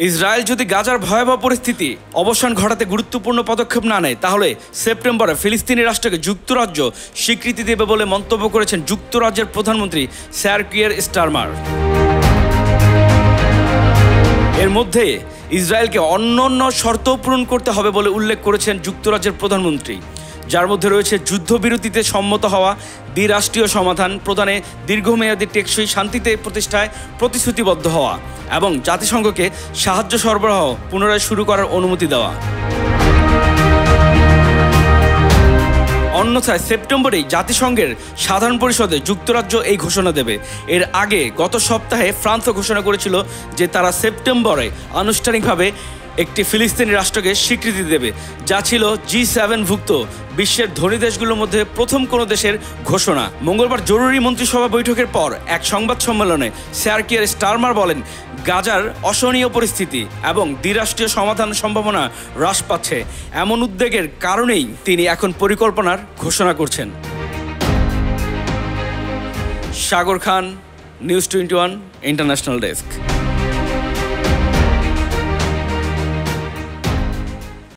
Israel যদি গাজার ভয়াবহ পরিস্থিতি অবসান ঘটাতে গুরুত্বপূর্ণ পদক্ষেপ না নেয় তাহলে সেপ্টেম্বরে ফিলিস্তিনি রাষ্ট্রকে যুক্তরাজ্য স্বীকৃতি দেবে বলে মন্তব্য করেছেন যুক্তরাজ্যের প্রধানমন্ত্রী স্যার কিয়ার স্টারমার। এর মধ্যে ইসরায়েলকে অন্যান্য শর্ত পূরণ করতে হবে বলে উল্লেখ করেছেন যুক্তরাজ্যের প্রধানমন্ত্রী, যার মধ্যে রয়েছে যুদ্ধবিরতিতে সম্মত হওয়া, দ্বিরাষ্ট্রীয় সমাধান প্রদানে দীর্ঘমেয়াদী টেকসই শান্তিতে প্রতিষ্ঠায় প্রতিশ্রুতিবদ্ধ হওয়া এবং জাতিসংঘকে সাহায্য সরবরাহ পুনরায় শুরু করার অনুমতি দেওয়া। অন্যথায় সেপ্টেম্বরেই জাতিসংঘের সাধারণ পরিষদে যুক্তরাজ্য এই ঘোষণা দেবে। এর আগে গত সপ্তাহে ফ্রান্সও ঘোষণা করেছিল যে তারা সেপ্টেম্বরে আনুষ্ঠানিকভাবে একটি ফিলিস্তিনি রাষ্ট্রকে স্বীকৃতি দেবে, যা ছিল G7ভুক্ত বিশ্বের ধনী দেশগুলোর মধ্যে প্রথম কোনো দেশের ঘোষণা। মঙ্গলবার জরুরি মন্ত্রিসভা বৈঠকের পর এক সংবাদ সম্মেলনে স্যার কিয়ার স্টারমার বলেন, গাজার অসহনীয় পরিস্থিতি এবং দ্বিরাষ্ট্রীয় সমাধানের সম্ভাবনা হ্রাস পাচ্ছে। এমন উদ্বেগের কারণেই তিনি এখন পরিকল্পনার ঘোষণা করছেন। সাগর খান, নিউজ 21 ইন্টারন্যাশনাল ডেস্ক।